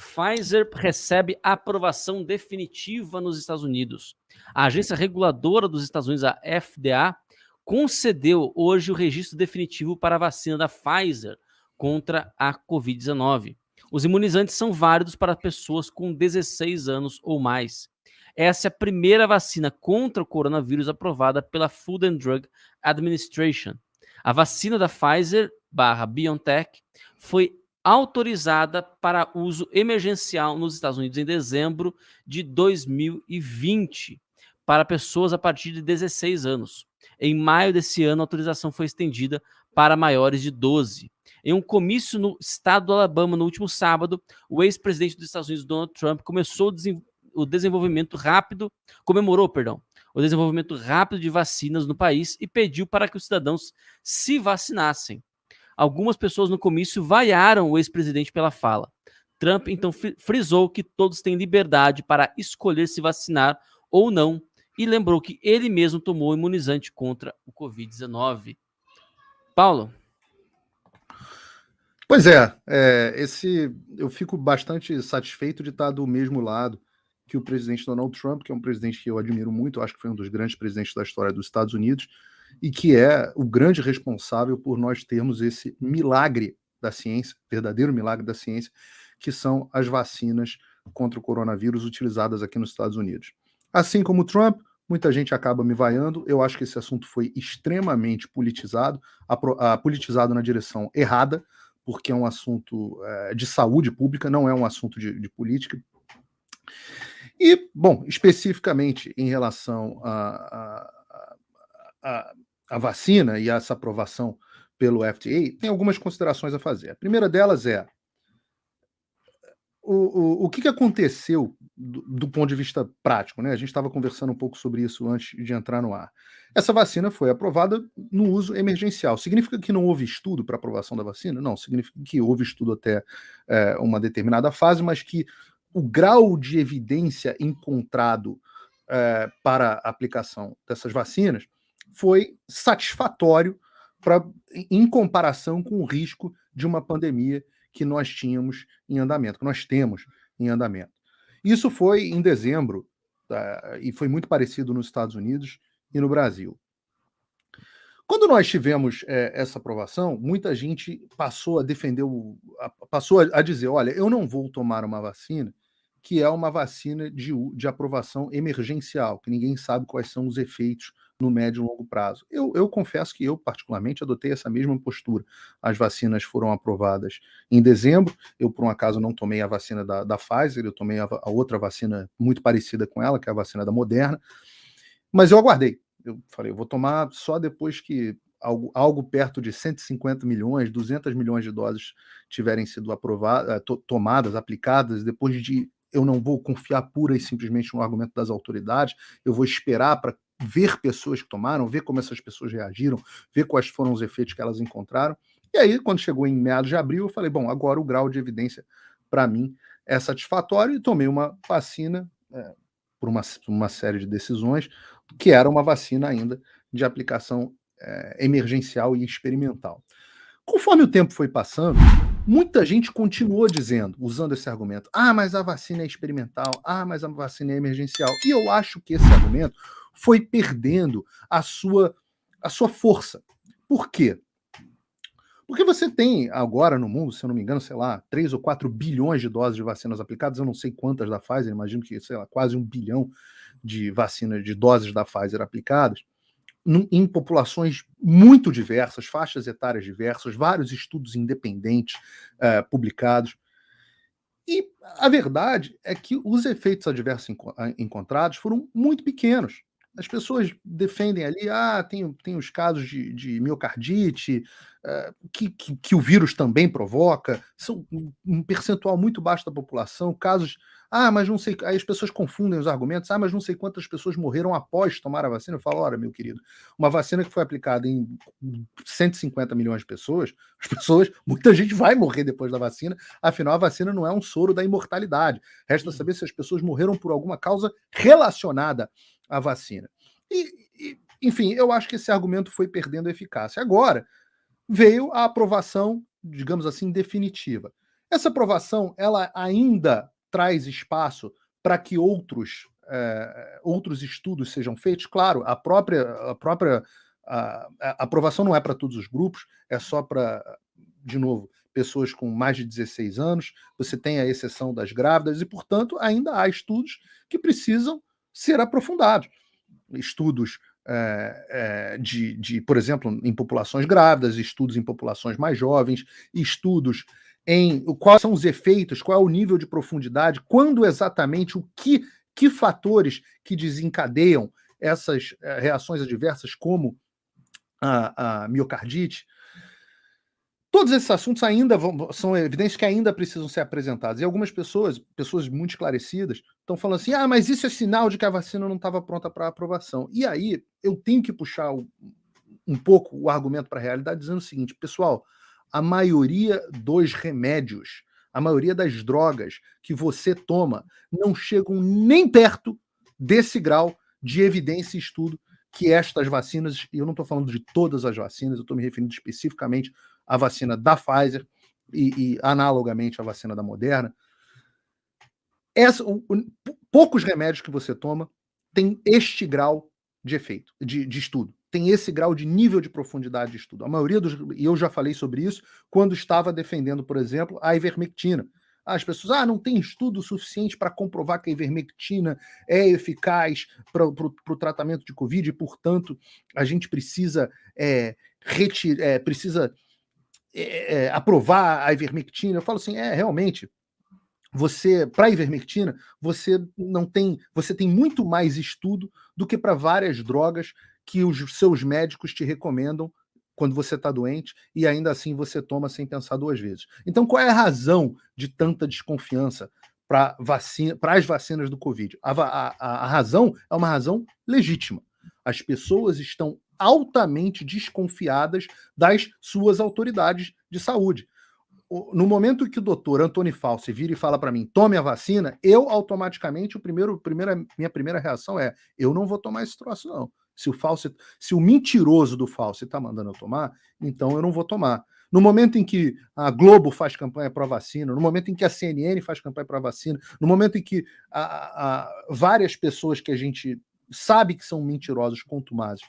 Pfizer recebe aprovação definitiva nos Estados Unidos. A agência reguladora dos Estados Unidos, a FDA, concedeu hoje o registro definitivo para a vacina da Pfizer contra a Covid-19. Os imunizantes são válidos para pessoas com 16 anos ou mais. Essa é a primeira vacina contra o coronavírus aprovada pela Food and Drug Administration. A vacina da Pfizer/BioNTech foi autorizada para uso emergencial nos Estados Unidos em dezembro de 2020 para pessoas a partir de 16 anos. Em maio desse ano, a autorização foi estendida para maiores de 12. Em um comício no estado do Alabama no último sábado, o ex-presidente dos Estados Unidos, Donald Trump, comemorou o desenvolvimento rápido de vacinas no país e pediu para que os cidadãos se vacinassem. Algumas pessoas no comício vaiaram o ex-presidente pela fala. Trump então frisou que todos têm liberdade para escolher se vacinar ou não e lembrou que ele mesmo tomou o imunizante contra o Covid-19. Paulo? Pois é, eu fico bastante satisfeito de estar do mesmo lado que o presidente Donald Trump, que é um presidente que eu admiro muito, acho que foi um dos grandes presidentes da história dos Estados Unidos, e que é o grande responsável por nós termos esse milagre da ciência, verdadeiro milagre da ciência, que são as vacinas contra o coronavírus utilizadas aqui nos Estados Unidos. Assim como o Trump, muita gente acaba me vaiando, eu acho que esse assunto foi extremamente politizado, politizado na direção errada, porque é um assunto de saúde pública, não é um assunto de política. E, bom, especificamente em relação à vacina e a essa aprovação pelo FDA, tem algumas considerações a fazer. A primeira delas é o que aconteceu do ponto de vista prático, né? A gente estava conversando um pouco sobre isso antes de entrar no ar. Essa vacina foi aprovada no uso emergencial. Significa que não houve estudo para aprovação da vacina? Não, significa que houve estudo até uma determinada fase, mas que o grau de evidência encontrado para a aplicação dessas vacinas foi satisfatório em comparação com o risco de uma pandemia que nós tínhamos em andamento, que nós temos em andamento. Isso foi em dezembro, e foi muito parecido nos Estados Unidos e no Brasil. Quando nós tivemos essa aprovação, muita gente passou a defender, passou a dizer, olha, eu não vou tomar uma vacina que é uma vacina de aprovação emergencial, que ninguém sabe quais são os efeitos no médio e longo prazo. Eu confesso que eu, particularmente, adotei essa mesma postura. As vacinas foram aprovadas em dezembro, eu, por um acaso, não tomei a vacina da Pfizer, eu tomei a outra vacina muito parecida com ela, que é a vacina da Moderna, mas eu aguardei. Eu falei, eu vou tomar só depois que algo perto de 150 milhões, 200 milhões de doses tiverem sido aprovadas, tomadas, aplicadas, depois de eu não vou confiar pura e simplesmente no argumento das autoridades, eu vou esperar para ver pessoas que tomaram, ver como essas pessoas reagiram, ver quais foram os efeitos que elas encontraram. E aí, quando chegou em meados de abril, eu falei, bom, agora o grau de evidência para mim é satisfatório e tomei uma vacina por uma série de decisões, que era uma vacina ainda de aplicação emergencial e experimental. Conforme o tempo foi passando, muita gente continuou dizendo, usando esse argumento, mas a vacina é experimental, mas a vacina é emergencial. E eu acho que esse argumento foi perdendo a sua força. Por quê? Porque você tem agora no mundo, se eu não me engano, sei lá, 3 ou 4 bilhões de doses de vacinas aplicadas, eu não sei quantas da Pfizer, imagino que, sei lá, quase 1 bilhão de vacinas, de doses da Pfizer aplicadas, em populações muito diversas, faixas etárias diversas, vários estudos independentes publicados. E a verdade é que os efeitos adversos encontrados foram muito pequenos. As pessoas defendem ali, tem os casos de miocardite, que o vírus também provoca, são um percentual muito baixo da população, casos, mas não sei, aí as pessoas confundem os argumentos, mas não sei quantas pessoas morreram após tomar a vacina. Eu falo, ora, meu querido, uma vacina que foi aplicada em 150 milhões de pessoas, muita gente vai morrer depois da vacina, afinal a vacina não é um soro da imortalidade, resta saber se as pessoas morreram por alguma causa relacionada à vacina. Enfim, eu acho que esse argumento foi perdendo eficácia. Agora, veio a aprovação, digamos assim, definitiva. Essa aprovação, ela ainda traz espaço para que outros estudos sejam feitos? Claro, a aprovação não é para todos os grupos, é só para, de novo, pessoas com mais de 16 anos, você tem a exceção das grávidas, e, portanto, ainda há estudos que precisam ser aprofundados. Estudos por exemplo, em populações grávidas, estudos em populações mais jovens, estudos em quais são os efeitos, qual é o nível de profundidade, quando exatamente, que fatores que desencadeiam essas reações adversas, como a miocardite. Todos esses assuntos ainda são evidências que ainda precisam ser apresentados. E algumas pessoas muito esclarecidas, estão falando assim: mas isso é sinal de que a vacina não estava pronta para aprovação. E aí eu tenho que puxar um pouco o argumento para a realidade, dizendo o seguinte: pessoal, a maioria dos remédios, a maioria das drogas que você toma não chegam nem perto desse grau de evidência e estudo que estas vacinas, e eu não estou falando de todas as vacinas, eu estou me referindo especificamente à vacina da Pfizer e analogamente à vacina da Moderna. Poucos remédios que você toma têm este grau de efeito, de estudo, tem esse grau de nível de profundidade de estudo. A maioria e eu já falei sobre isso quando estava defendendo, por exemplo, a ivermectina. As pessoas, não tem estudo suficiente para comprovar que a ivermectina é eficaz para o tratamento de Covid e, portanto, a gente precisa aprovar a ivermectina. Eu falo assim, realmente, para a ivermectina, você tem muito mais estudo do que para várias drogas que os seus médicos te recomendam quando você está doente, e ainda assim você toma sem pensar duas vezes. Então, qual é a razão de tanta desconfiança para as vacinas do Covid? A razão é uma razão legítima. As pessoas estão altamente desconfiadas das suas autoridades de saúde. No momento que o doutor Antônio Fauci vira e fala para mim, tome a vacina, eu automaticamente, minha primeira reação é, eu não vou tomar esse troço, não. Se o mentiroso do Fauci está mandando eu tomar, então eu não vou tomar. No momento em que a Globo faz campanha para vacina, no momento em que a CNN faz campanha para vacina, no momento em que várias pessoas que a gente sabe que são mentirosos, contumazes,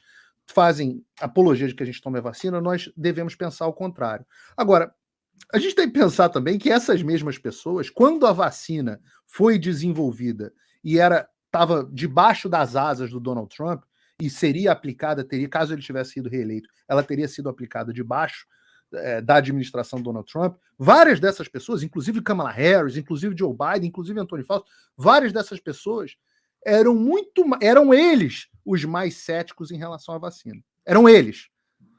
fazem apologia de que a gente tome a vacina, nós devemos pensar o contrário. Agora, a gente tem que pensar também que essas mesmas pessoas, quando a vacina foi desenvolvida e estava debaixo das asas do Donald Trump e seria aplicada, caso ele tivesse sido reeleito, ela teria sido aplicada debaixo da administração do Donald Trump, várias dessas pessoas, inclusive Kamala Harris, inclusive Joe Biden, inclusive Anthony Fauci, várias dessas pessoas eram eles os mais céticos em relação à vacina. Eram eles.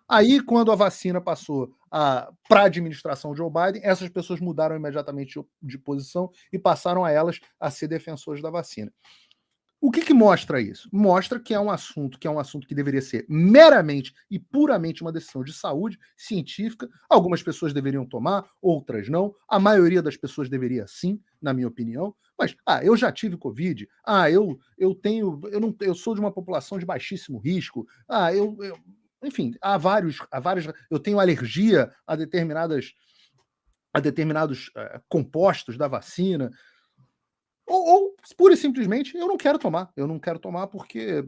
Aí, quando a vacina passou para a administração Joe Biden, essas pessoas mudaram imediatamente de posição e passaram a elas a ser defensores da vacina. O que mostra isso? Mostra que é um assunto que deveria ser meramente e puramente uma decisão de saúde científica. Algumas pessoas deveriam tomar, outras não. A maioria das pessoas deveria sim, na minha opinião. Mas, eu já tive Covid. Eu sou de uma população de baixíssimo risco. Enfim, há vários. Eu tenho alergia a determinados compostos da vacina. Ou, pura e simplesmente, eu não quero tomar. Eu não quero tomar porque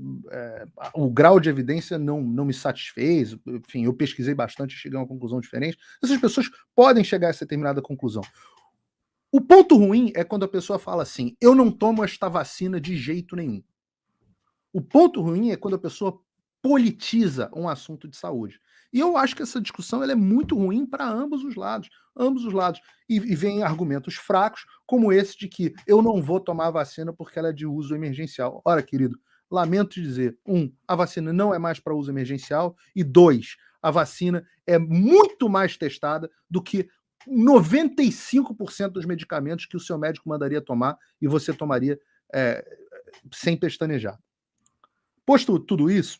o grau de evidência não me satisfez. Enfim, eu pesquisei bastante e cheguei a uma conclusão diferente. Essas pessoas podem chegar a essa determinada conclusão. O ponto ruim é quando a pessoa fala assim, eu não tomo esta vacina de jeito nenhum. O ponto ruim é quando a pessoa politiza um assunto de saúde. E eu acho que essa discussão ela é muito ruim para ambos os lados. E vem argumentos fracos, como esse de que eu não vou tomar a vacina porque ela é de uso emergencial. Ora, querido, lamento dizer, a vacina não é mais para uso emergencial, e 2, a vacina é muito mais testada do que 95% dos medicamentos que o seu médico mandaria tomar e você tomaria sem pestanejar. Posto tudo isso,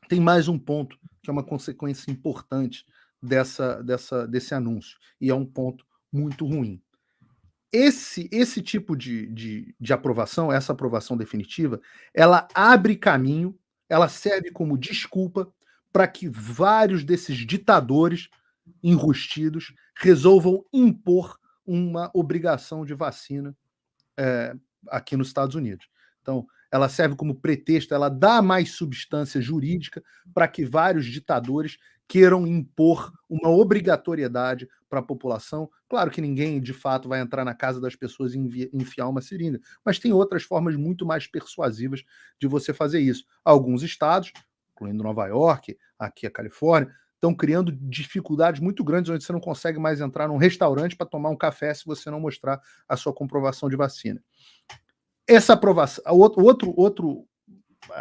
tem mais um ponto que é uma consequência importante desse anúncio, e é um ponto muito ruim. Esse tipo de aprovação, essa aprovação definitiva, ela abre caminho, ela serve como desculpa para que vários desses ditadores enrustidos resolvam impor uma obrigação de vacina aqui nos Estados Unidos. Então, ela serve como pretexto, ela dá mais substância jurídica para que vários ditadores queiram impor uma obrigatoriedade para a população. Claro que ninguém, de fato, vai entrar na casa das pessoas e enfiar uma seringa, mas tem outras formas muito mais persuasivas de você fazer isso. Alguns estados, incluindo Nova York, aqui a Califórnia, estão criando dificuldades muito grandes onde você não consegue mais entrar num restaurante para tomar um café se você não mostrar a sua comprovação de vacina. Essa aprovação, outro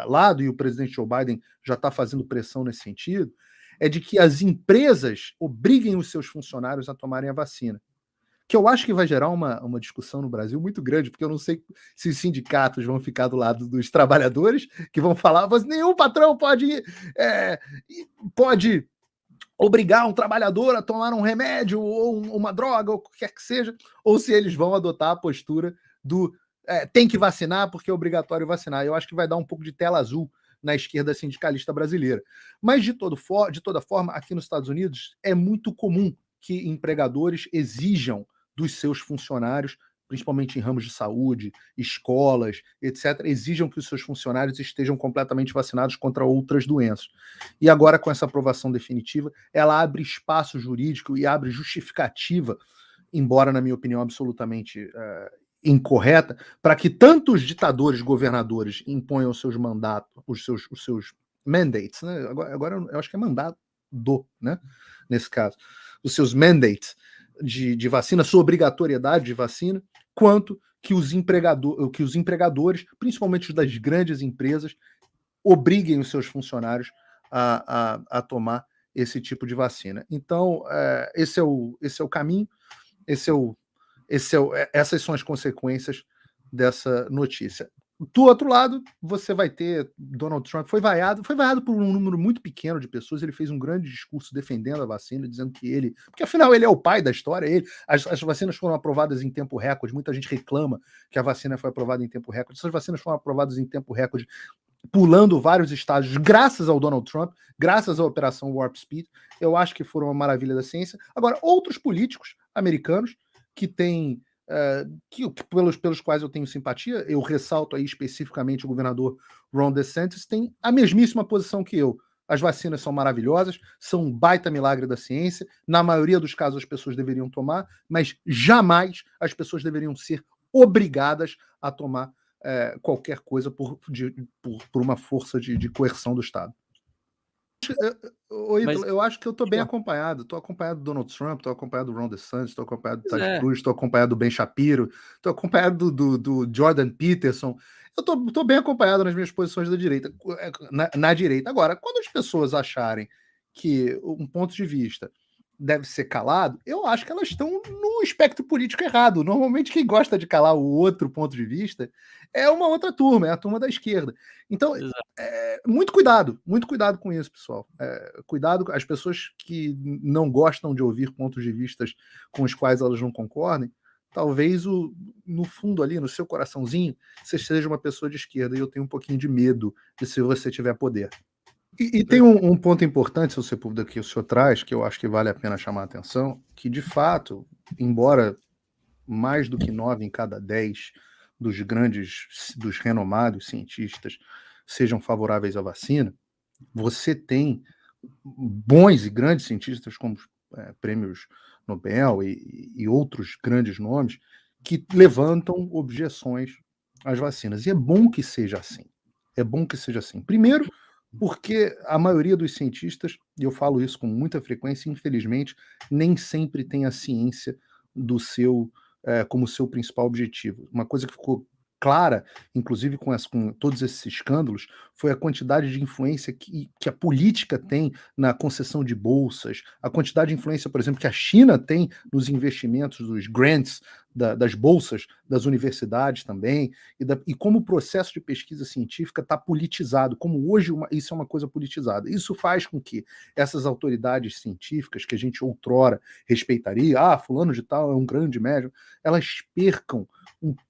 lado, e o presidente Joe Biden já está fazendo pressão nesse sentido, é de que as empresas obriguem os seus funcionários a tomarem a vacina. Que eu acho que vai gerar uma discussão no Brasil muito grande, porque eu não sei se os sindicatos vão ficar do lado dos trabalhadores, que vão falar, mas nenhum patrão pode obrigar um trabalhador a tomar um remédio ou uma droga, ou o que quer que seja, ou se eles vão adotar a postura do tem que vacinar porque é obrigatório vacinar. Eu acho que vai dar um pouco de tela azul na esquerda sindicalista brasileira. Mas, de toda forma, aqui nos Estados Unidos é muito comum que empregadores exijam dos seus funcionários, principalmente em ramos de saúde, escolas, etc., exijam que os seus funcionários estejam completamente vacinados contra outras doenças. E agora, com essa aprovação definitiva, ela abre espaço jurídico e abre justificativa, embora, na minha opinião, absolutamente incorreta, para que tantos ditadores, governadores imponham os seus mandatos, os seus mandates, né? Agora eu acho que é mandado, né? Nesse caso, os seus mandates de vacina, sua obrigatoriedade de vacina, quanto que os empregadores, principalmente os das grandes empresas, obriguem os seus funcionários a tomar esse tipo de vacina. Então, esse é o caminho, essas são as consequências dessa notícia. Do outro lado, você vai ter Donald Trump, foi vaiado por um número muito pequeno de pessoas, ele fez um grande discurso defendendo a vacina, dizendo que porque afinal ele é o pai da história, as vacinas foram aprovadas em tempo recorde, muita gente reclama que a vacina foi aprovada em tempo recorde, essas vacinas foram aprovadas em tempo recorde, pulando vários estágios, graças ao Donald Trump, graças à Operação Warp Speed, eu acho que foram uma maravilha da ciência. Agora, outros políticos americanos que têm pelos quais eu tenho simpatia, eu ressalto aí especificamente o governador Ron DeSantis, tem a mesmíssima posição que eu. As vacinas são maravilhosas, são um baita milagre da ciência, na maioria dos casos as pessoas deveriam tomar, mas jamais as pessoas deveriam ser obrigadas a tomar qualquer coisa por uma força de coerção do Estado. Eu acho que eu estou bem acompanhado. Estou acompanhado do Donald Trump, estou acompanhado do Ron DeSantis, estou acompanhado do Ted Cruz, estou acompanhado do Ben Shapiro, estou acompanhado do Jordan Peterson. Eu estou bem acompanhado nas minhas posições da direita, na direita. Agora, quando as pessoas acharem que um ponto de vista deve ser calado, eu acho que elas estão no espectro político errado. Normalmente quem gosta de calar o outro ponto de vista é uma outra turma, é a turma da esquerda. Então, muito cuidado com isso, pessoal. Cuidado, as pessoas que não gostam de ouvir pontos de vista com os quais elas não concordem, talvez no fundo ali, no seu coraçãozinho, você seja uma pessoa de esquerda, e eu tenho um pouquinho de medo de se você tiver poder. E tem um ponto importante, seu Sepúlveda, que o senhor traz, que eu acho que vale a pena chamar a atenção, que de fato, embora mais do que 9 em cada 10 dos renomados cientistas sejam favoráveis à vacina, você tem bons e grandes cientistas como prêmios Nobel e outros grandes nomes que levantam objeções às vacinas. E é bom que seja assim. Primeiro, porque a maioria dos cientistas, e eu falo isso com muita frequência, infelizmente, nem sempre tem a ciência como seu principal objetivo. Uma coisa que ficou clara, inclusive com todos esses escândalos, foi a quantidade de influência que a política tem na concessão de bolsas, a quantidade de influência, por exemplo, que a China tem nos investimentos, dos grants, das bolsas das universidades também, e como o processo de pesquisa científica está politizado, como hoje isso é uma coisa politizada. Isso faz com que essas autoridades científicas, que a gente outrora respeitaria, fulano de tal é um grande médium, elas percam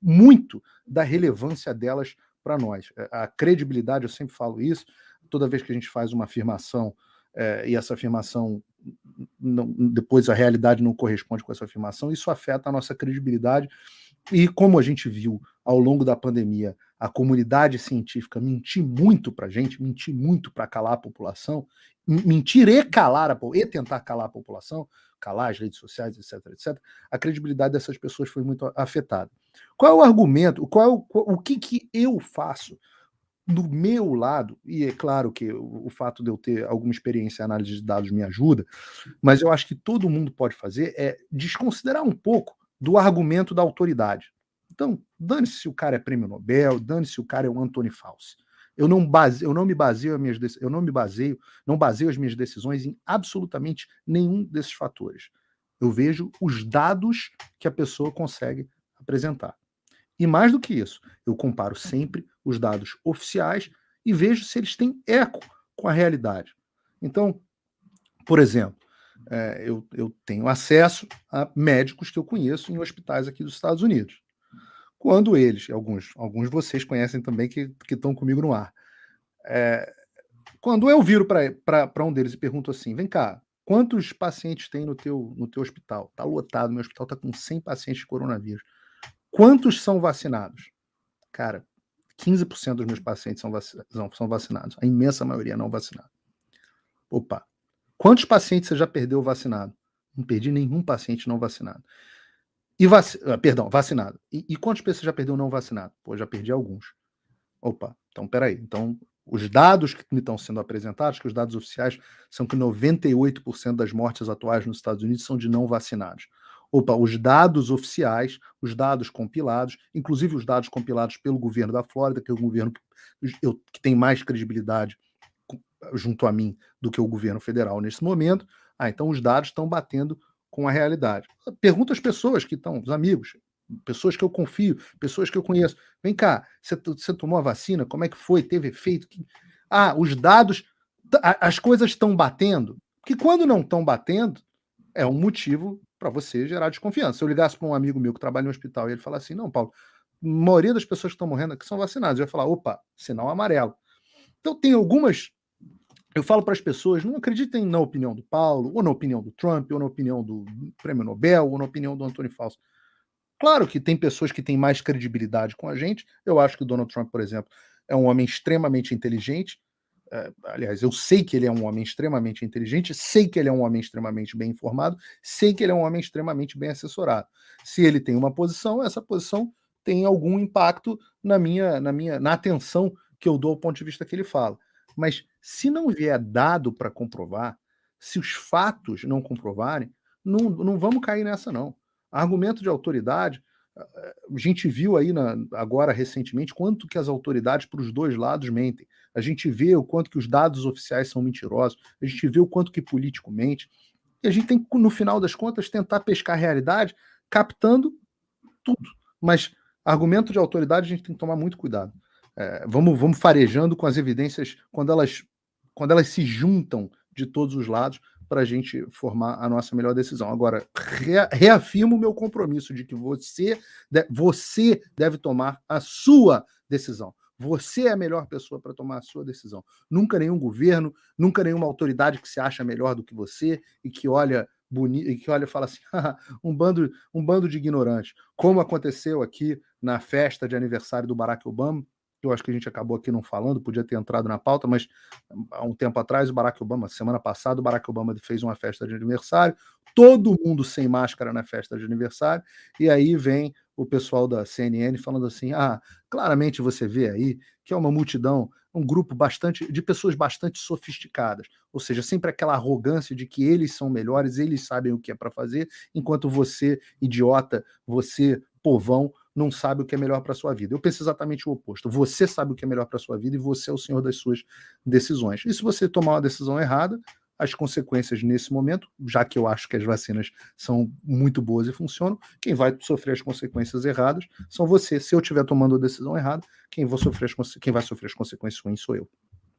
muito da relevância delas para nós. A credibilidade, eu sempre falo isso, toda vez que a gente faz uma afirmação, e essa afirmação depois a realidade não corresponde com essa afirmação, isso afeta a nossa credibilidade. E como a gente viu ao longo da pandemia, a comunidade científica mentir muito para a gente, mentir muito para calar a população, mentir e tentar calar a população, calar as redes sociais, etc. A credibilidade dessas pessoas foi muito afetada. Qual é o argumento? O que eu faço do meu lado? E é claro que o fato de eu ter alguma experiência em análise de dados me ajuda, mas eu acho que todo mundo pode fazer é desconsiderar um pouco do argumento da autoridade. Então, dane-se se o cara é prêmio Nobel, dane-se se o cara é o Anthony Fauci. Eu não baseio as minhas decisões em absolutamente nenhum desses fatores. Eu vejo os dados que a pessoa consegue apresentar. E mais do que isso, eu comparo sempre os dados oficiais e vejo se eles têm eco com a realidade. Então, por exemplo, eu tenho acesso a médicos que eu conheço em hospitais aqui dos Estados Unidos. Quando eles, alguns de vocês conhecem também que estão comigo no ar, quando eu viro para um deles e pergunto assim, vem cá, quantos pacientes tem no teu hospital? Está lotado, meu hospital está com 100 pacientes de coronavírus. Quantos são vacinados? Cara, 15% dos meus pacientes são vacinados. A imensa maioria não vacinada. Opa. Quantos pacientes você já perdeu vacinado? Não perdi nenhum paciente não vacinado. Vacinado. E quantas pessoas já perdeu não vacinado? Pô, já perdi alguns. Opa, então peraí. Então, os dados que me estão sendo apresentados, que os dados oficiais, são que 98% das mortes atuais nos Estados Unidos são de não vacinados. Opa, os dados oficiais, os dados compilados, inclusive os dados compilados pelo governo da Flórida, que é o governo que tem mais credibilidade junto a mim do que o governo federal nesse momento. Então os dados estão batendo com a realidade. Pergunta às pessoas que estão, os amigos, pessoas que eu confio, pessoas que eu conheço. Vem cá, você tomou a vacina? Como é que foi? Teve efeito? Os dados, as coisas estão batendo? Porque quando não estão batendo, é um motivo para você gerar desconfiança. Se eu ligasse para um amigo meu que trabalha no hospital e ele falasse assim, não, Paulo, a maioria das pessoas que estão morrendo aqui são vacinadas, eu ia falar, opa, sinal amarelo. Então tem algumas... Eu falo para as pessoas, não acreditem na opinião do Paulo, ou na opinião do Trump, ou na opinião do prêmio Nobel, ou na opinião do Anthony Fauci. Claro que tem pessoas que têm mais credibilidade com a gente. Eu acho que o Donald Trump, por exemplo, é um homem extremamente inteligente. Aliás, eu sei que ele é um homem extremamente inteligente, sei que ele é um homem extremamente bem informado, sei que ele é um homem extremamente bem assessorado. Se ele tem uma posição, essa posição tem algum impacto na atenção que eu dou ao ponto de vista que ele fala. Mas se não vier dado para comprovar, se os fatos não comprovarem, não vamos cair nessa, não. Argumento de autoridade, a gente viu aí agora recentemente quanto que as autoridades para os dois lados mentem. A gente vê o quanto que os dados oficiais são mentirosos, a gente vê o quanto que político mente, e a gente tem que, no final das contas, tentar pescar a realidade captando tudo. Mas argumento de autoridade a gente tem que tomar muito cuidado. Vamos farejando com as evidências quando elas se juntam de todos os lados para a gente formar a nossa melhor decisão. Agora, reafirmo o meu compromisso de que você deve tomar a sua decisão. Você é a melhor pessoa para tomar a sua decisão. Nunca nenhum governo, nunca nenhuma autoridade que se acha melhor do que você e que olha bonito e que olha e fala assim, um bando de ignorantes. Como aconteceu aqui na festa de aniversário do Barack Obama, eu acho que a gente acabou aqui não falando, podia ter entrado na pauta, mas há um tempo atrás, semana passada, o Barack Obama fez uma festa de aniversário, todo mundo sem máscara na festa de aniversário, e aí vem o pessoal da CNN falando assim, claramente você vê aí que é uma multidão, um grupo de pessoas bastante sofisticadas, ou seja, sempre aquela arrogância de que eles são melhores, eles sabem o que é para fazer, enquanto você, idiota, você, povão, não sabe o que é melhor para a sua vida. Eu penso exatamente o oposto. Você sabe o que é melhor para a sua vida e você é o senhor das suas decisões. E se você tomar uma decisão errada, as consequências nesse momento, já que eu acho que as vacinas são muito boas e funcionam, quem vai sofrer as consequências erradas são você. Se eu estiver tomando a decisão errada, quem vai sofrer as consequências ruins sou eu.